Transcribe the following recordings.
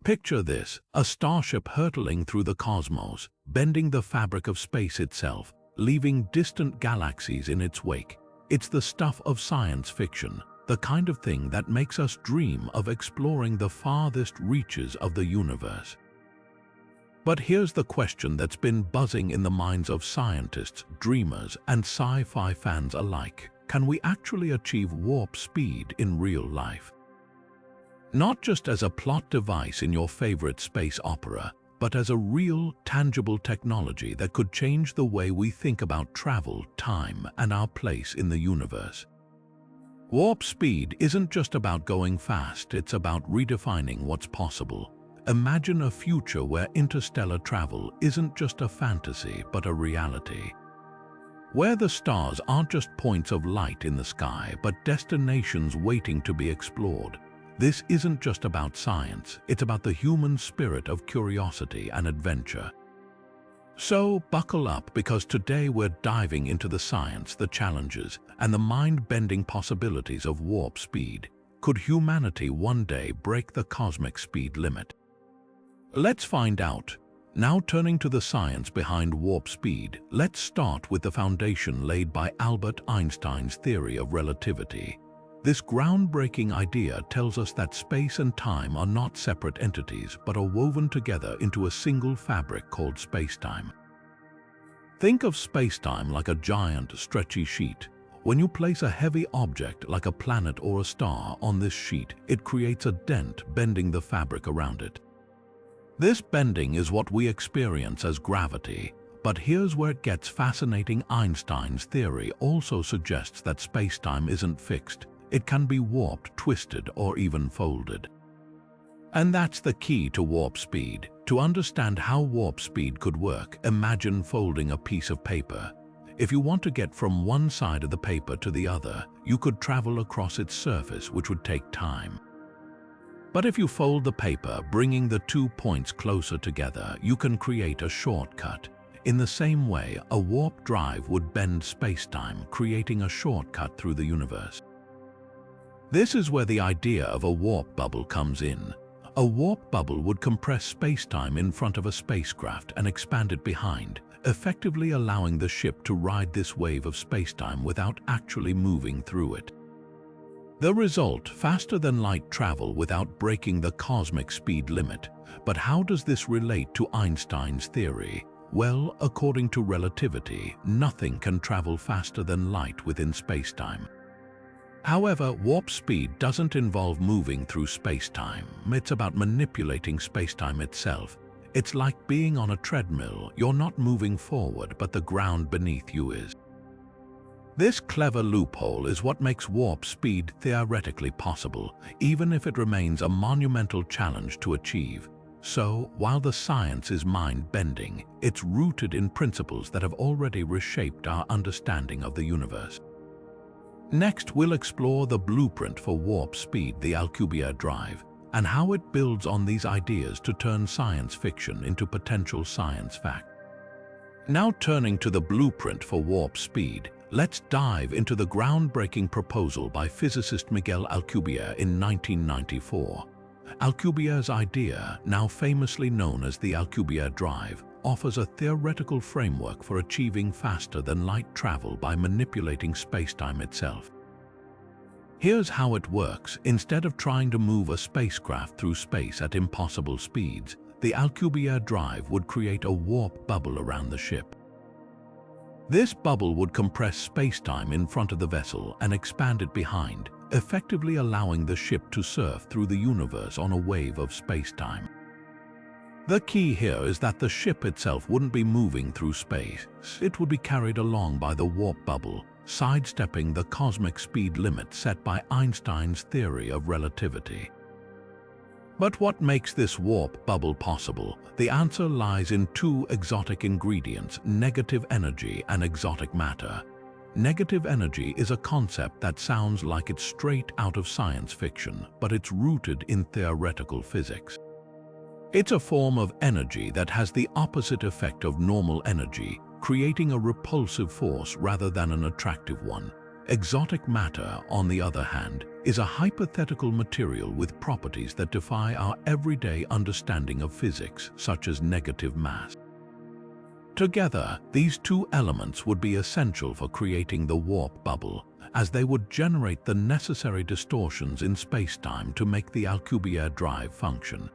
Picture this, a starship hurtling through the cosmos, bending the fabric of space itself, leaving distant galaxies in its wake. It's the stuff of science fiction, the kind of thing that makes us dream of exploring the farthest reaches of the universe. But here's the question that's been buzzing in the minds of scientists, dreamers, and sci-fi fans alike. Can we actually achieve warp speed in real life? Not just as a plot device in your favorite space opera, but as a real, tangible technology that could change the way we think about travel, time, and our place in the universe. Warp speed isn't just about going fast, it's about redefining what's possible. Imagine a future where interstellar travel isn't just a fantasy, but a reality. Where the stars aren't just points of light in the sky, but destinations waiting to be explored. This isn't just about science, it's about the human spirit of curiosity and adventure. So buckle up, because today we're diving into the science, the challenges, and the mind-bending possibilities of warp speed. Could humanity one day break the cosmic speed limit? Let's find out. Now turning to the science behind warp speed, let's start with the foundation laid by Albert Einstein's theory of relativity. This groundbreaking idea tells us that space and time are not separate entities, but are woven together into a single fabric called spacetime. Think of spacetime like a giant, stretchy sheet. When you place a heavy object like a planet or a star on this sheet, it creates a dent, bending the fabric around it. This bending is what we experience as gravity. But here's where it gets fascinating. Einstein's theory also suggests that spacetime isn't fixed. It can be warped, twisted, or even folded. And that's the key to warp speed. To understand how warp speed could work, imagine folding a piece of paper. If you want to get from one side of the paper to the other, you could travel across its surface, which would take time. But if you fold the paper, bringing the 2 points closer together, you can create a shortcut. In the same way, a warp drive would bend spacetime, creating a shortcut through the universe. This is where the idea of a warp bubble comes in. A warp bubble would compress spacetime in front of a spacecraft and expand it behind, effectively allowing the ship to ride this wave of spacetime without actually moving through it. The result, faster than light travel without breaking the cosmic speed limit. But how does this relate to Einstein's theory? Well, according to relativity, nothing can travel faster than light within spacetime. However, warp speed doesn't involve moving through spacetime. It's about manipulating spacetime itself. It's like being on a treadmill. You're not moving forward, but the ground beneath you is. This clever loophole is what makes warp speed theoretically possible, even if it remains a monumental challenge to achieve. So, while the science is mind-bending, it's rooted in principles that have already reshaped our understanding of the universe. Next, we'll explore the blueprint for warp speed, the Alcubierre Drive, and how it builds on these ideas to turn science fiction into potential science fact. Now turning to the blueprint for warp speed, let's dive into the groundbreaking proposal by physicist Miguel Alcubierre in 1994. Alcubierre's idea, now famously known as the Alcubierre Drive, offers a theoretical framework for achieving faster-than-light travel by manipulating spacetime itself. Here's how it works. Instead of trying to move a spacecraft through space at impossible speeds, the Alcubierre Drive would create a warp bubble around the ship. This bubble would compress spacetime in front of the vessel and expand it behind, effectively allowing the ship to surf through the universe on a wave of spacetime. The key here is that the ship itself wouldn't be moving through space. It would be carried along by the warp bubble, sidestepping the cosmic speed limit set by Einstein's theory of relativity. But what makes this warp bubble possible? The answer lies in two exotic ingredients: negative energy and exotic matter. Negative energy is a concept that sounds like it's straight out of science fiction, but it's rooted in theoretical physics. It's a form of energy that has the opposite effect of normal energy, creating a repulsive force rather than an attractive one. Exotic matter, on the other hand, is a hypothetical material with properties that defy our everyday understanding of physics, such as negative mass. Together, these two elements would be essential for creating the warp bubble, as they would generate the necessary distortions in spacetime to make the Alcubierre Drive function.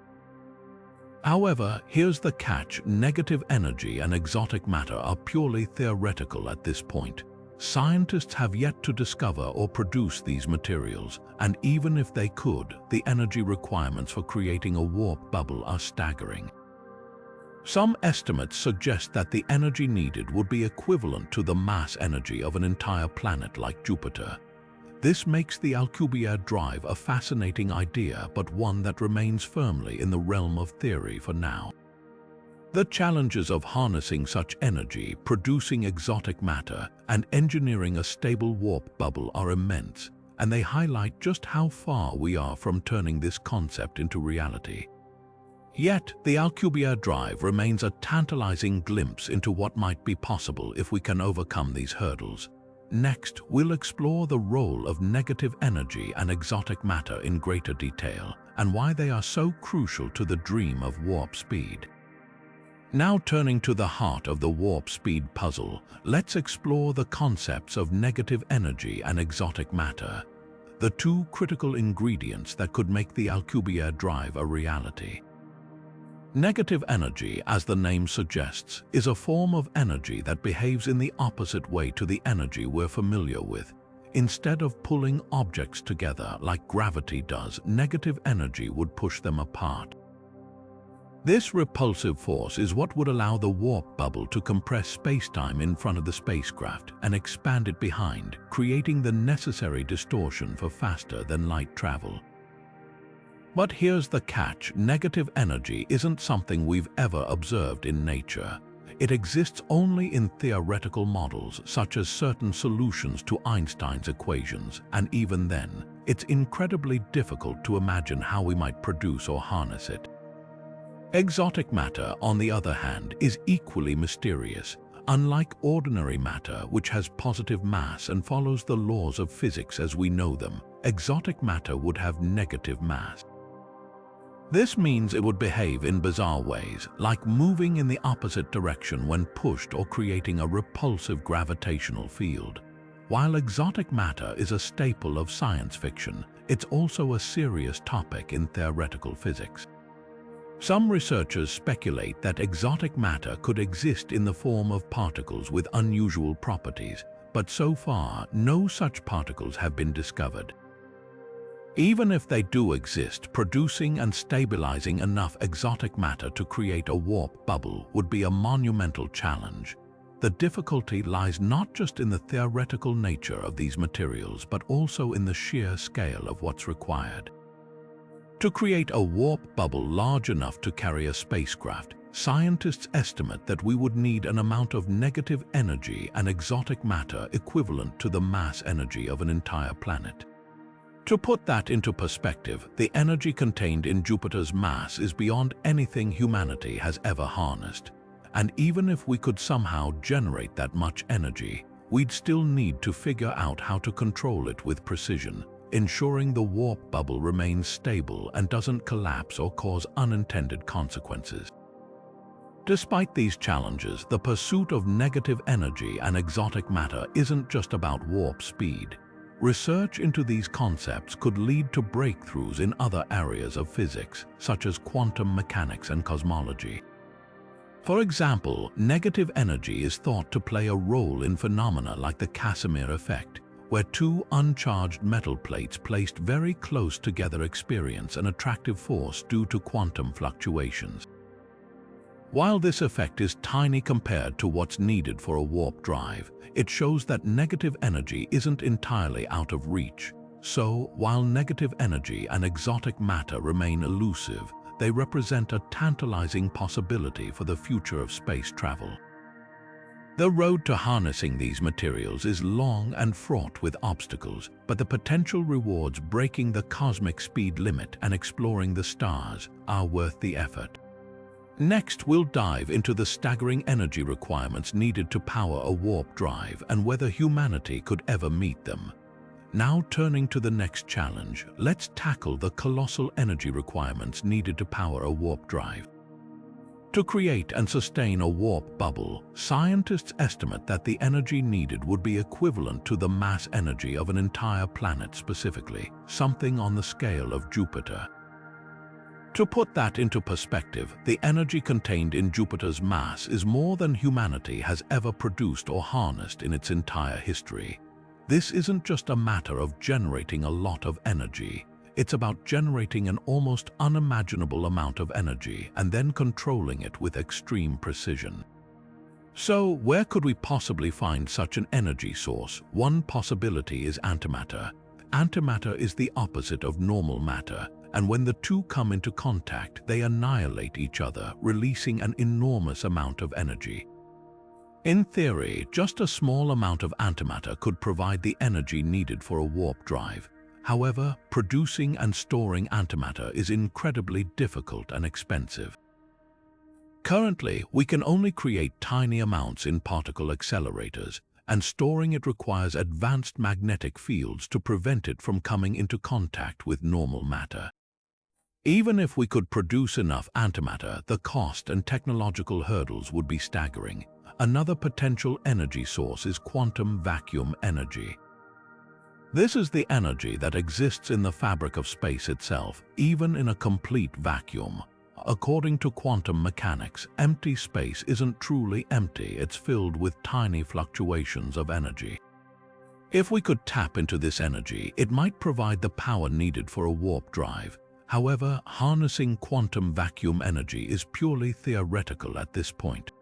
However, here's the catch: negative energy and exotic matter are purely theoretical at this point. Scientists have yet to discover or produce these materials, and even if they could, the energy requirements for creating a warp bubble are staggering. Some estimates suggest that the energy needed would be equivalent to the mass energy of an entire planet like Jupiter. This makes the Alcubierre Drive a fascinating idea, but one that remains firmly in the realm of theory for now. The challenges of harnessing such energy, producing exotic matter, and engineering a stable warp bubble are immense, and they highlight just how far we are from turning this concept into reality. Yet, the Alcubierre Drive remains a tantalizing glimpse into what might be possible if we can overcome these hurdles. Next, we'll explore the role of negative energy and exotic matter in greater detail, and why they are so crucial to the dream of warp speed. Now turning to the heart of the warp speed puzzle, let's explore the concepts of negative energy and exotic matter, the two critical ingredients that could make the Alcubierre Drive a reality. Negative energy, as the name suggests, is a form of energy that behaves in the opposite way to the energy we're familiar with. Instead of pulling objects together like gravity does, negative energy would push them apart. This repulsive force is what would allow the warp bubble to compress spacetime in front of the spacecraft and expand it behind, creating the necessary distortion for faster-than-light travel. But here's the catch: negative energy isn't something we've ever observed in nature. It exists only in theoretical models, such as certain solutions to Einstein's equations, and even then, it's incredibly difficult to imagine how we might produce or harness it. Exotic matter, on the other hand, is equally mysterious. Unlike ordinary matter, which has positive mass and follows the laws of physics as we know them, exotic matter would have negative mass. This means it would behave in bizarre ways, like moving in the opposite direction when pushed or creating a repulsive gravitational field. While exotic matter is a staple of science fiction, it's also a serious topic in theoretical physics. Some researchers speculate that exotic matter could exist in the form of particles with unusual properties, but so far, no such particles have been discovered. Even if they do exist, producing and stabilizing enough exotic matter to create a warp bubble would be a monumental challenge. The difficulty lies not just in the theoretical nature of these materials, but also in the sheer scale of what's required. To create a warp bubble large enough to carry a spacecraft, scientists estimate that we would need an amount of negative energy and exotic matter equivalent to the mass energy of an entire planet. To put that into perspective, the energy contained in Jupiter's mass is beyond anything humanity has ever harnessed. And even if we could somehow generate that much energy, we'd still need to figure out how to control it with precision, ensuring the warp bubble remains stable and doesn't collapse or cause unintended consequences. Despite these challenges, the pursuit of negative energy and exotic matter isn't just about warp speed. Research into these concepts could lead to breakthroughs in other areas of physics, such as quantum mechanics and cosmology. For example, negative energy is thought to play a role in phenomena like the Casimir effect, where two uncharged metal plates placed very close together experience an attractive force due to quantum fluctuations. While this effect is tiny compared to what's needed for a warp drive, it shows that negative energy isn't entirely out of reach. So, while negative energy and exotic matter remain elusive, they represent a tantalizing possibility for the future of space travel. The road to harnessing these materials is long and fraught with obstacles, but the potential rewards breaking the cosmic speed limit and exploring the stars are worth the effort. Next, we'll dive into the staggering energy requirements needed to power a warp drive and whether humanity could ever meet them. Now turning to the next challenge, let's tackle the colossal energy requirements needed to power a warp drive. To create and sustain a warp bubble, scientists estimate that the energy needed would be equivalent to the mass energy of an entire planet, specifically, something on the scale of Jupiter. To put that into perspective, the energy contained in Jupiter's mass is more than humanity has ever produced or harnessed in its entire history. This isn't just a matter of generating a lot of energy. It's about generating an almost unimaginable amount of energy and then controlling it with extreme precision. So, where could we possibly find such an energy source? One possibility is antimatter. Antimatter is the opposite of normal matter, and when the two come into contact, they annihilate each other, releasing an enormous amount of energy. In theory, just a small amount of antimatter could provide the energy needed for a warp drive. However, producing and storing antimatter is incredibly difficult and expensive. Currently, we can only create tiny amounts in particle accelerators, and storing it requires advanced magnetic fields to prevent it from coming into contact with normal matter. Even if we could produce enough antimatter, the cost and technological hurdles would be staggering. Another potential energy source is quantum vacuum energy. This is the energy that exists in the fabric of space itself, even in a complete vacuum. According to quantum mechanics, empty space isn't truly empty, it's filled with tiny fluctuations of energy. If we could tap into this energy, it might provide the power needed for a warp drive. However, harnessing quantum vacuum energy is purely theoretical at this point.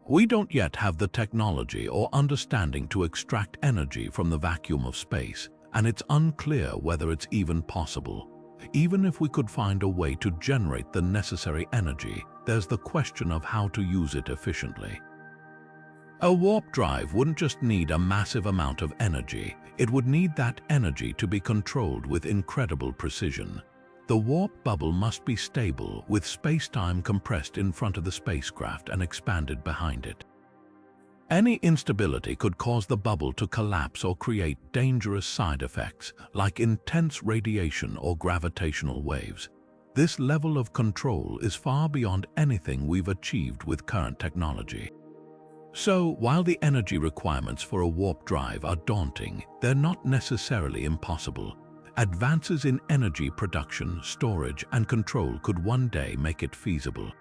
We don't yet have the technology or understanding to extract energy from the vacuum of space, and it's unclear whether it's even possible. Even if we could find a way to generate the necessary energy, there's the question of how to use it efficiently. A warp drive wouldn't just need a massive amount of energy, it would need that energy to be controlled with incredible precision. The warp bubble must be stable, with spacetime compressed in front of the spacecraft and expanded behind it. Any instability could cause the bubble to collapse or create dangerous side effects, like intense radiation or gravitational waves. This level of control is far beyond anything we've achieved with current technology. So, while the energy requirements for a warp drive are daunting, they're not necessarily impossible. Advances in energy production, storage, and control could one day make it feasible.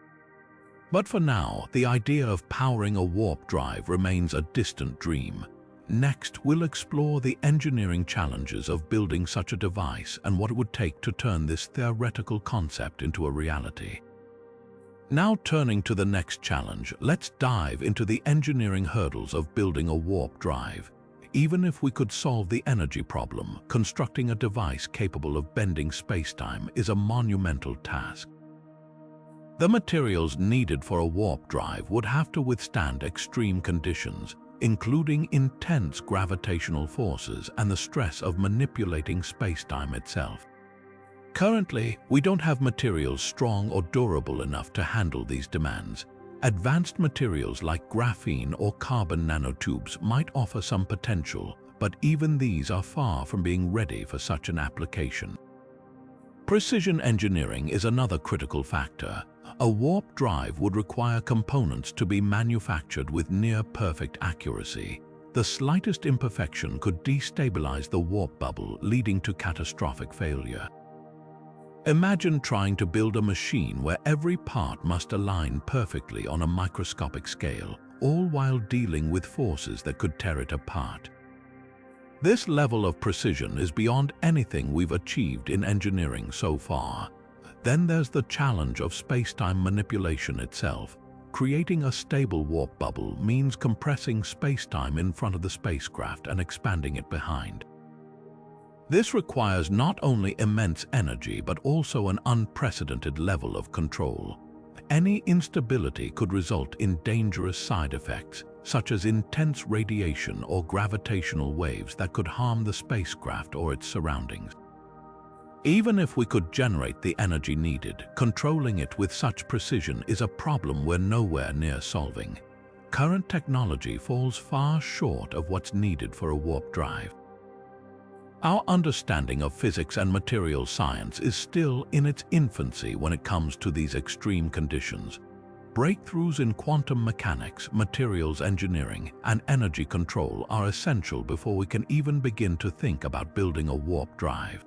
But for now, the idea of powering a warp drive remains a distant dream. Next, we'll explore the engineering challenges of building such a device and what it would take to turn this theoretical concept into a reality. Now turning to the next challenge, let's dive into the engineering hurdles of building a warp drive. Even if we could solve the energy problem, constructing a device capable of bending spacetime is a monumental task. The materials needed for a warp drive would have to withstand extreme conditions, including intense gravitational forces and the stress of manipulating spacetime itself. Currently, we don't have materials strong or durable enough to handle these demands. Advanced materials like graphene or carbon nanotubes might offer some potential, but even these are far from being ready for such an application. Precision engineering is another critical factor. A warp drive would require components to be manufactured with near-perfect accuracy. The slightest imperfection could destabilize the warp bubble, leading to catastrophic failure. Imagine trying to build a machine where every part must align perfectly on a microscopic scale, all while dealing with forces that could tear it apart. This level of precision is beyond anything we've achieved in engineering so far. Then there's the challenge of spacetime manipulation itself. Creating a stable warp bubble means compressing spacetime in front of the spacecraft and expanding it behind. This requires not only immense energy but also an unprecedented level of control. Any instability could result in dangerous side effects, such as intense radiation or gravitational waves that could harm the spacecraft or its surroundings. Even if we could generate the energy needed, controlling it with such precision is a problem we're nowhere near solving. Current technology falls far short of what's needed for a warp drive. Our understanding of physics and material science is still in its infancy when it comes to these extreme conditions. Breakthroughs in quantum mechanics, materials engineering, and energy control are essential before we can even begin to think about building a warp drive.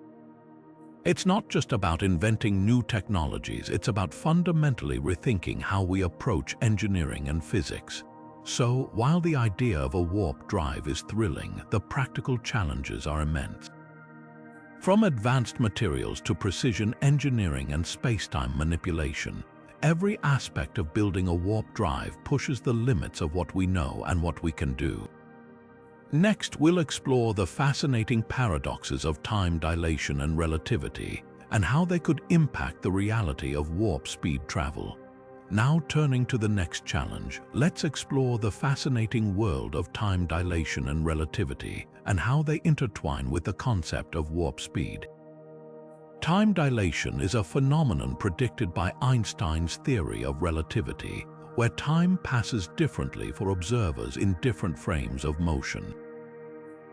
It's not just about inventing new technologies, it's about fundamentally rethinking how we approach engineering and physics. So, while the idea of a warp drive is thrilling, the practical challenges are immense. From advanced materials to precision engineering and spacetime manipulation, every aspect of building a warp drive pushes the limits of what we know and what we can do. Next, we'll explore the fascinating paradoxes of time dilation and relativity, and how they could impact the reality of warp speed travel. Now turning to the next challenge, let's explore the fascinating world of time dilation and relativity, and how they intertwine with the concept of warp speed. Time dilation is a phenomenon predicted by Einstein's theory of relativity, where time passes differently for observers in different frames of motion.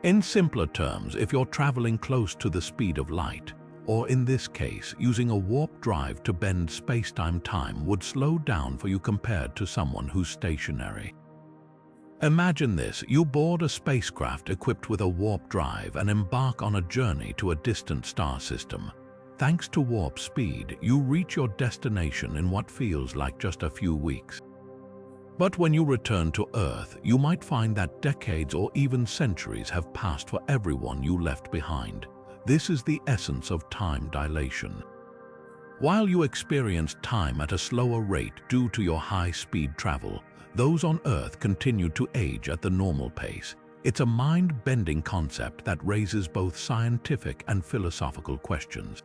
In simpler terms, if you're traveling close to the speed of light, or in this case, using a warp drive to bend space-time, time would slow down for you compared to someone who's stationary. Imagine this: you board a spacecraft equipped with a warp drive and embark on a journey to a distant star system. Thanks to warp speed, you reach your destination in what feels like just a few weeks. But when you return to Earth, you might find that decades or even centuries have passed for everyone you left behind. This is the essence of time dilation. While you experience time at a slower rate due to your high-speed travel, those on Earth continue to age at the normal pace. It's a mind-bending concept that raises both scientific and philosophical questions.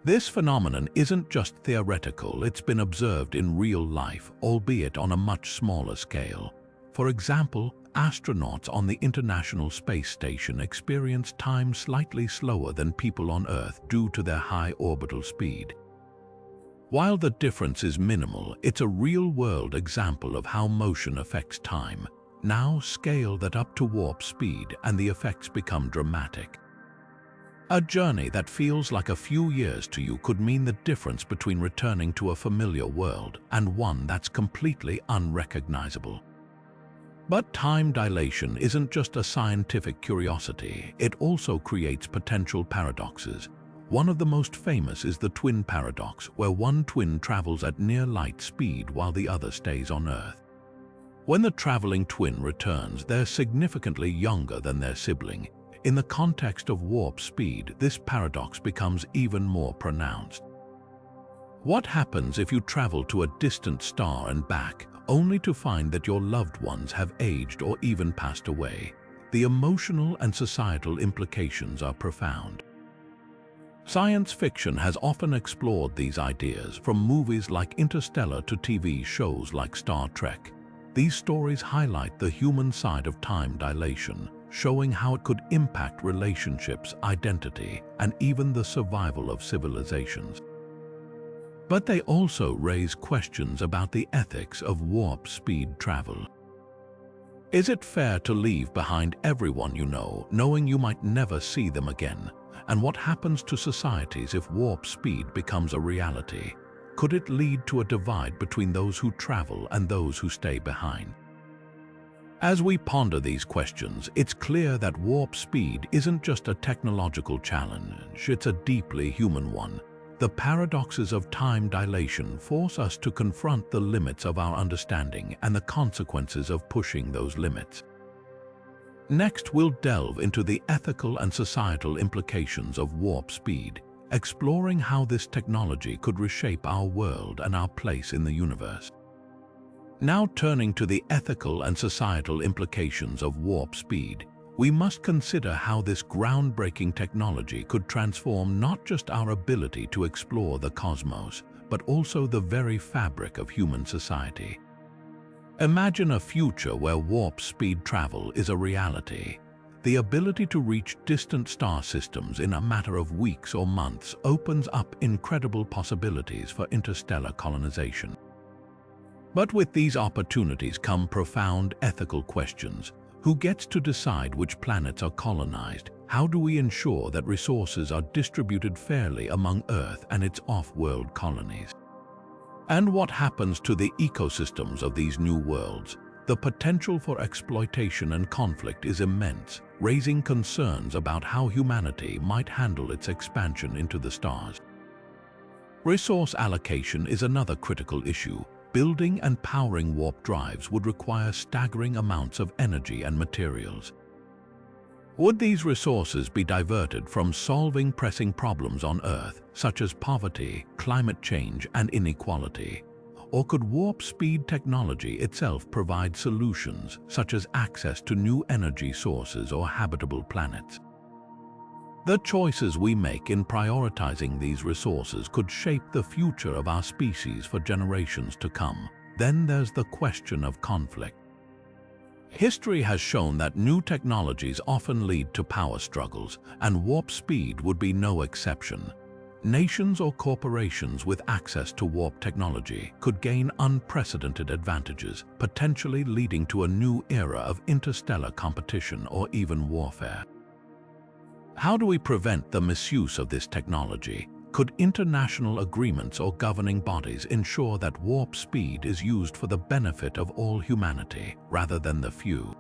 This phenomenon isn't just theoretical, it's been observed in real life, albeit on a much smaller scale. For example, astronauts on the International Space Station experience time slightly slower than people on Earth due to their high orbital speed. While the difference is minimal, it's a real-world example of how motion affects time. Now scale that up to warp speed and the effects become dramatic. A journey that feels like a few years to you could mean the difference between returning to a familiar world and one that's completely unrecognizable. But time dilation isn't just a scientific curiosity, it also creates potential paradoxes. One of the most famous is the twin paradox, where one twin travels at near light speed while the other stays on Earth. When the traveling twin returns, they're significantly younger than their sibling. In the context of warp speed, this paradox becomes even more pronounced. What happens if you travel to a distant star and back, only to find that your loved ones have aged or even passed away? The emotional and societal implications are profound. Science fiction has often explored these ideas, from movies like Interstellar to TV shows like Star Trek. These stories highlight the human side of time dilation, showing how it could impact relationships, identity, and even the survival of civilizations. But they also raise questions about the ethics of warp speed travel. Is it fair to leave behind everyone you know, knowing you might never see them again? And what happens to societies if warp speed becomes a reality? Could it lead to a divide between those who travel and those who stay behind? As we ponder these questions, it's clear that warp speed isn't just a technological challenge, it's a deeply human one. The paradoxes of time dilation force us to confront the limits of our understanding and the consequences of pushing those limits. Next, we'll delve into the ethical and societal implications of warp speed, exploring how this technology could reshape our world and our place in the universe. Now turning to the ethical and societal implications of warp speed, we must consider how this groundbreaking technology could transform not just our ability to explore the cosmos, but also the very fabric of human society. Imagine a future where warp speed travel is a reality. The ability to reach distant star systems in a matter of weeks or months opens up incredible possibilities for interstellar colonization. But with these opportunities come profound ethical questions. Who gets to decide which planets are colonized? How do we ensure that resources are distributed fairly among Earth and its off-world colonies? And what happens to the ecosystems of these new worlds? The potential for exploitation and conflict is immense, raising concerns about how humanity might handle its expansion into the stars. Resource allocation is another critical issue. Building and powering warp drives would require staggering amounts of energy and materials. Would these resources be diverted from solving pressing problems on Earth, such as poverty, climate change, and inequality? Or could warp speed technology itself provide solutions, such as access to new energy sources or habitable planets? The choices we make in prioritizing these resources could shape the future of our species for generations to come. Then there's the question of conflict. History has shown that new technologies often lead to power struggles, and warp speed would be no exception. Nations or corporations with access to warp technology could gain unprecedented advantages, potentially leading to a new era of interstellar competition or even warfare. How do we prevent the misuse of this technology? Could international agreements or governing bodies ensure that warp speed is used for the benefit of all humanity rather than the few?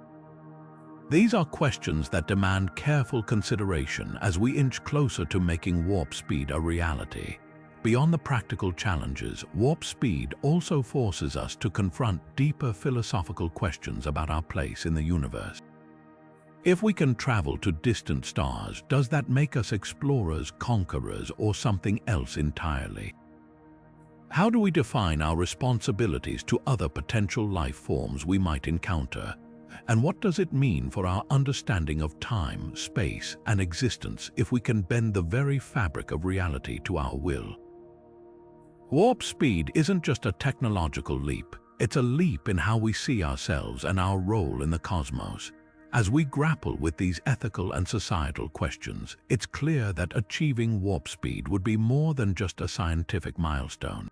These are questions that demand careful consideration as we inch closer to making warp speed a reality. Beyond the practical challenges, warp speed also forces us to confront deeper philosophical questions about our place in the universe. If we can travel to distant stars, does that make us explorers, conquerors, or something else entirely? How do we define our responsibilities to other potential life forms we might encounter? And what does it mean for our understanding of time, space, and existence if we can bend the very fabric of reality to our will? Warp speed isn't just a technological leap, it's a leap in how we see ourselves and our role in the cosmos. As we grapple with these ethical and societal questions, it's clear that achieving warp speed would be more than just a scientific milestone.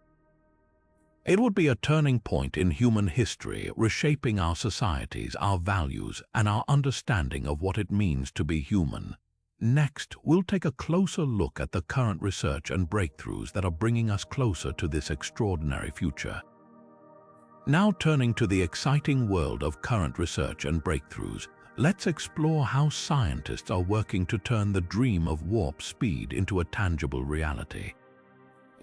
It would be a turning point in human history, reshaping our societies, our values, and our understanding of what it means to be human. Next, we'll take a closer look at the current research and breakthroughs that are bringing us closer to this extraordinary future. Now turning to the exciting world of current research and breakthroughs, let's explore how scientists are working to turn the dream of warp speed into a tangible reality.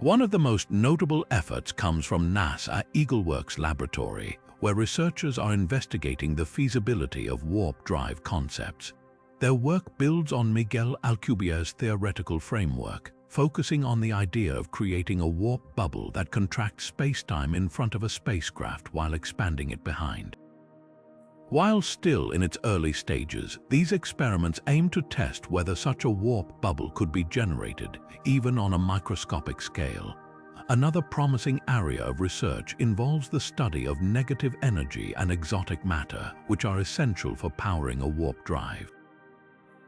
One of the most notable efforts comes from NASA EagleWorks Laboratory, where researchers are investigating the feasibility of warp drive concepts. Their work builds on Miguel Alcubierre's theoretical framework, focusing on the idea of creating a warp bubble that contracts spacetime in front of a spacecraft while expanding it behind. While still in its early stages, these experiments aim to test whether such a warp bubble could be generated, even on a microscopic scale. Another promising area of research involves the study of negative energy and exotic matter, which are essential for powering a warp drive.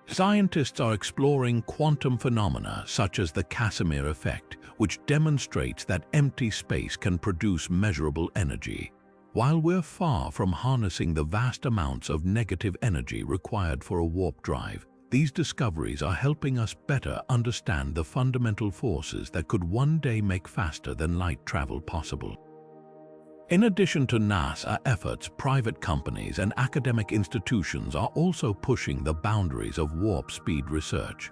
Scientists are exploring quantum phenomena such as the Casimir effect, which demonstrates that empty space can produce measurable energy. While we're far from harnessing the vast amounts of negative energy required for a warp drive, these discoveries are helping us better understand the fundamental forces that could one day make faster than light travel possible. In addition to NASA efforts, private companies and academic institutions are also pushing the boundaries of warp speed research.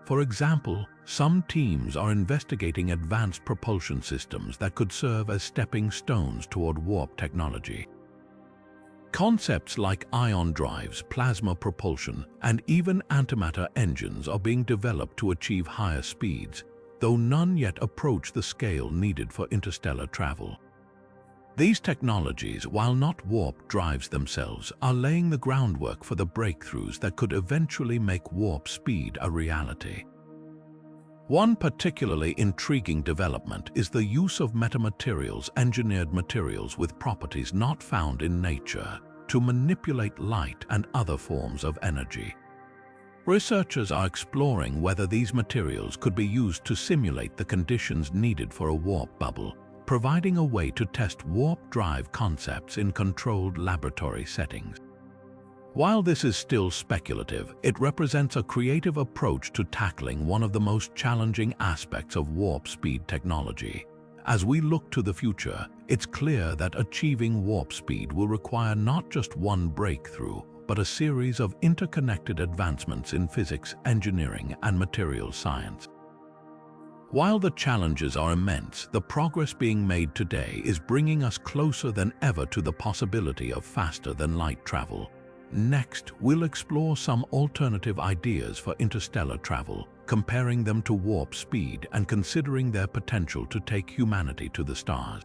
For example, some teams are investigating advanced propulsion systems that could serve as stepping stones toward warp technology. Concepts like ion drives, plasma propulsion, and even antimatter engines are being developed to achieve higher speeds, though none yet approach the scale needed for interstellar travel. These technologies, while not warp drives themselves, are laying the groundwork for the breakthroughs that could eventually make warp speed a reality. One particularly intriguing development is the use of metamaterials, engineered materials with properties not found in nature, to manipulate light and other forms of energy. Researchers are exploring whether these materials could be used to simulate the conditions needed for a warp bubble, providing a way to test warp drive concepts in controlled laboratory settings. While this is still speculative, it represents a creative approach to tackling one of the most challenging aspects of warp speed technology. As we look to the future, it's clear that achieving warp speed will require not just one breakthrough, but a series of interconnected advancements in physics, engineering, and materials science. While the challenges are immense, the progress being made today is bringing us closer than ever to the possibility of faster-than-light travel. Next, we'll explore some alternative ideas for interstellar travel, comparing them to warp speed and considering their potential to take humanity to the stars.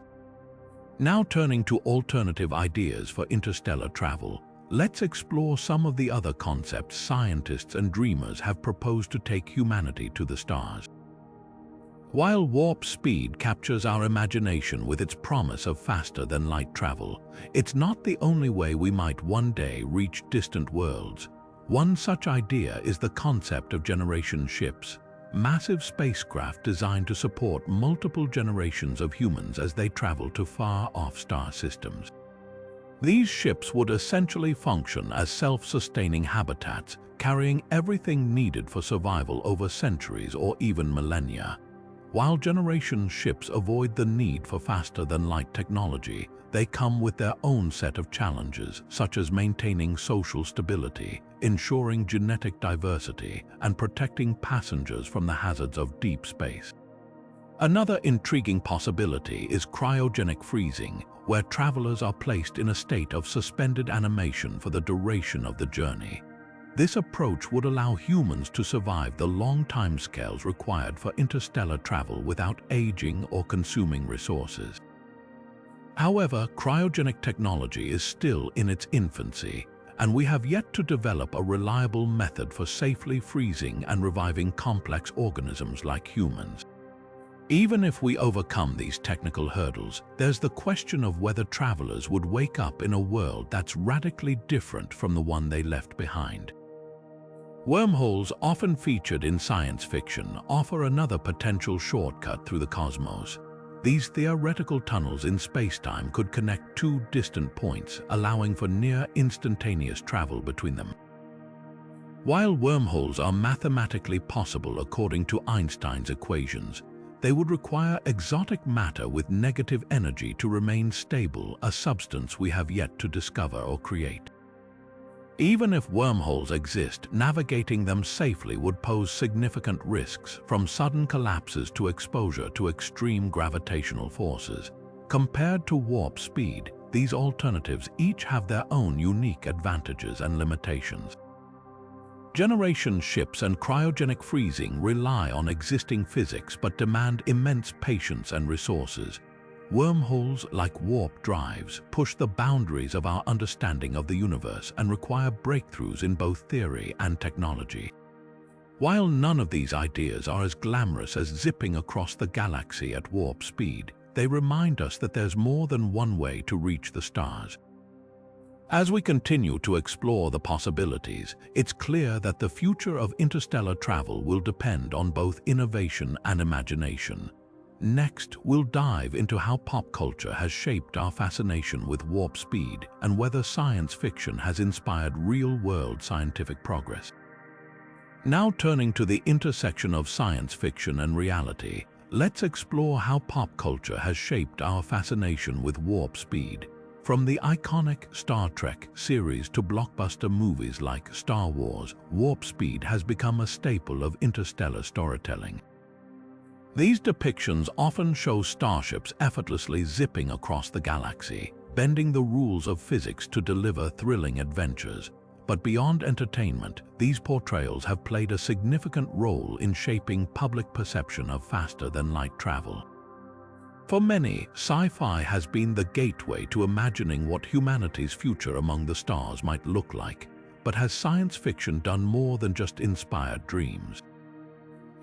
Now turning to alternative ideas for interstellar travel, let's explore some of the other concepts scientists and dreamers have proposed to take humanity to the stars. While warp speed captures our imagination with its promise of faster-than-light travel, it's not the only way we might one day reach distant worlds. One such idea is the concept of generation ships, massive spacecraft designed to support multiple generations of humans as they travel to far-off star systems. These ships would essentially function as self-sustaining habitats, carrying everything needed for survival over centuries or even millennia. While generation ships avoid the need for faster-than-light technology, they come with their own set of challenges, such as maintaining social stability, ensuring genetic diversity, and protecting passengers from the hazards of deep space. Another intriguing possibility is cryogenic freezing, where travelers are placed in a state of suspended animation for the duration of the journey. This approach would allow humans to survive the long timescales required for interstellar travel without aging or consuming resources. However, cryogenic technology is still in its infancy, and we have yet to develop a reliable method for safely freezing and reviving complex organisms like humans. Even if we overcome these technical hurdles, there's the question of whether travelers would wake up in a world that's radically different from the one they left behind. Wormholes, often featured in science fiction, offer another potential shortcut through the cosmos. These theoretical tunnels in spacetime could connect two distant points, allowing for near-instantaneous travel between them. While wormholes are mathematically possible according to Einstein's equations, they would require exotic matter with negative energy to remain stable, a substance we have yet to discover or create. Even if wormholes exist, navigating them safely would pose significant risks, from sudden collapses to exposure to extreme gravitational forces. Compared to warp speed, these alternatives each have their own unique advantages and limitations. Generation ships and cryogenic freezing rely on existing physics but demand immense patience and resources. Wormholes, like warp drives, push the boundaries of our understanding of the universe and require breakthroughs in both theory and technology. While none of these ideas are as glamorous as zipping across the galaxy at warp speed, they remind us that there's more than one way to reach the stars. As we continue to explore the possibilities, it's clear that the future of interstellar travel will depend on both innovation and imagination. Next, we'll dive into how pop culture has shaped our fascination with warp speed and whether science fiction has inspired real-world scientific progress. Now turning to the intersection of science fiction and reality, let's explore how pop culture has shaped our fascination with warp speed. From the iconic Star Trek series to blockbuster movies like Star Wars, warp speed has become a staple of interstellar storytelling. These depictions often show starships effortlessly zipping across the galaxy, bending the rules of physics to deliver thrilling adventures. But beyond entertainment, these portrayals have played a significant role in shaping public perception of faster-than-light travel. For many, sci-fi has been the gateway to imagining what humanity's future among the stars might look like. But has science fiction done more than just inspired dreams?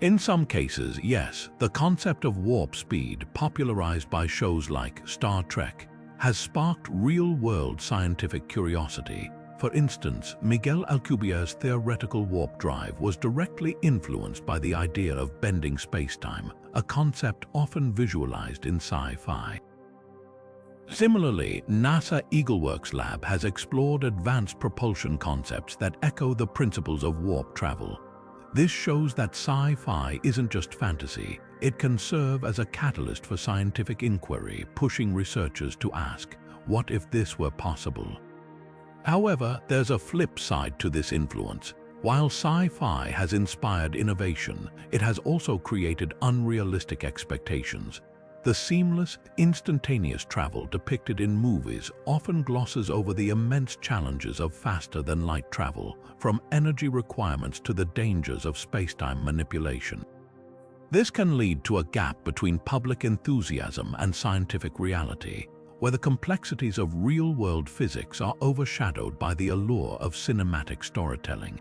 In some cases, yes, the concept of warp speed, popularized by shows like Star Trek, has sparked real-world scientific curiosity. For instance, Miguel Alcubierre's theoretical warp drive was directly influenced by the idea of bending spacetime, a concept often visualized in sci-fi. Similarly, NASA EagleWorks Lab has explored advanced propulsion concepts that echo the principles of warp travel. This shows that sci-fi isn't just fantasy, it can serve as a catalyst for scientific inquiry, pushing researchers to ask, what if this were possible? However, there's a flip side to this influence. While sci-fi has inspired innovation, it has also created unrealistic expectations. The seamless, instantaneous travel depicted in movies often glosses over the immense challenges of faster-than-light travel, from energy requirements to the dangers of spacetime manipulation. This can lead to a gap between public enthusiasm and scientific reality, where the complexities of real-world physics are overshadowed by the allure of cinematic storytelling.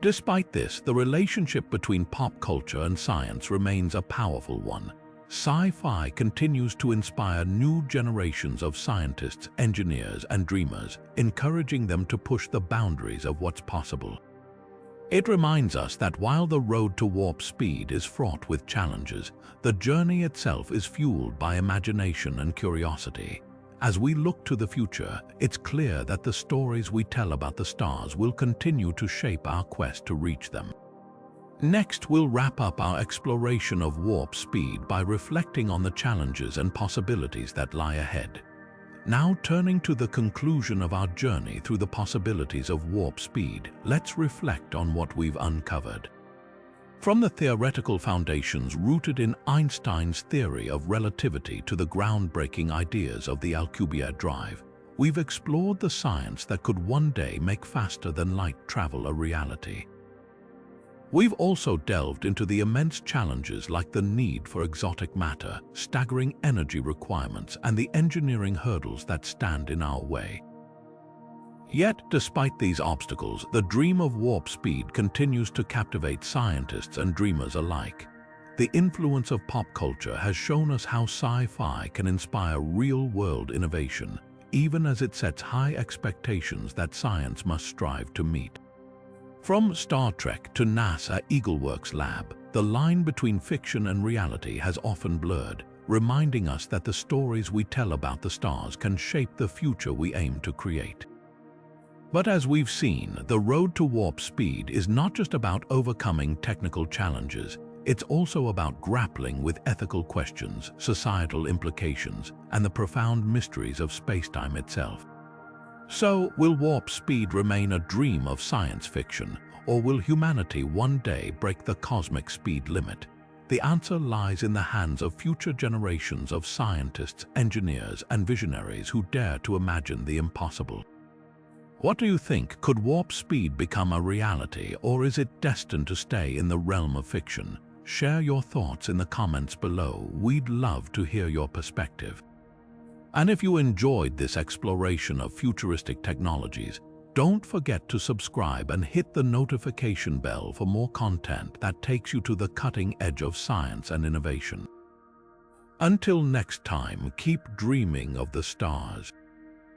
Despite this, the relationship between pop culture and science remains a powerful one. Sci-fi continues to inspire new generations of scientists, engineers, and dreamers, encouraging them to push the boundaries of what's possible. It reminds us that while the road to warp speed is fraught with challenges, the journey itself is fueled by imagination and curiosity. As we look to the future, it's clear that the stories we tell about the stars will continue to shape our quest to reach them. Next, we'll wrap up our exploration of warp speed by reflecting on the challenges and possibilities that lie ahead. Now, turning to the conclusion of our journey through the possibilities of warp speed, let's reflect on what we've uncovered. From the theoretical foundations rooted in Einstein's theory of relativity to the groundbreaking ideas of the Alcubierre Drive, we've explored the science that could one day make faster-than-light travel a reality. We've also delved into the immense challenges like the need for exotic matter, staggering energy requirements, and the engineering hurdles that stand in our way. Yet, despite these obstacles, the dream of warp speed continues to captivate scientists and dreamers alike. The influence of pop culture has shown us how sci-fi can inspire real-world innovation, even as it sets high expectations that science must strive to meet. From Star Trek to NASA EagleWorks Lab, the line between fiction and reality has often blurred, reminding us that the stories we tell about the stars can shape the future we aim to create. But as we've seen, the road to warp speed is not just about overcoming technical challenges, it's also about grappling with ethical questions, societal implications, and the profound mysteries of spacetime itself. So, will warp speed remain a dream of science fiction, or will humanity one day break the cosmic speed limit? The answer lies in the hands of future generations of scientists, engineers, and visionaries who dare to imagine the impossible. What do you think? Could warp speed become a reality, or is it destined to stay in the realm of fiction? Share your thoughts in the comments below. We'd love to hear your perspective. And if you enjoyed this exploration of futuristic technologies, don't forget to subscribe and hit the notification bell for more content that takes you to the cutting edge of science and innovation. Until next time, keep dreaming of the stars.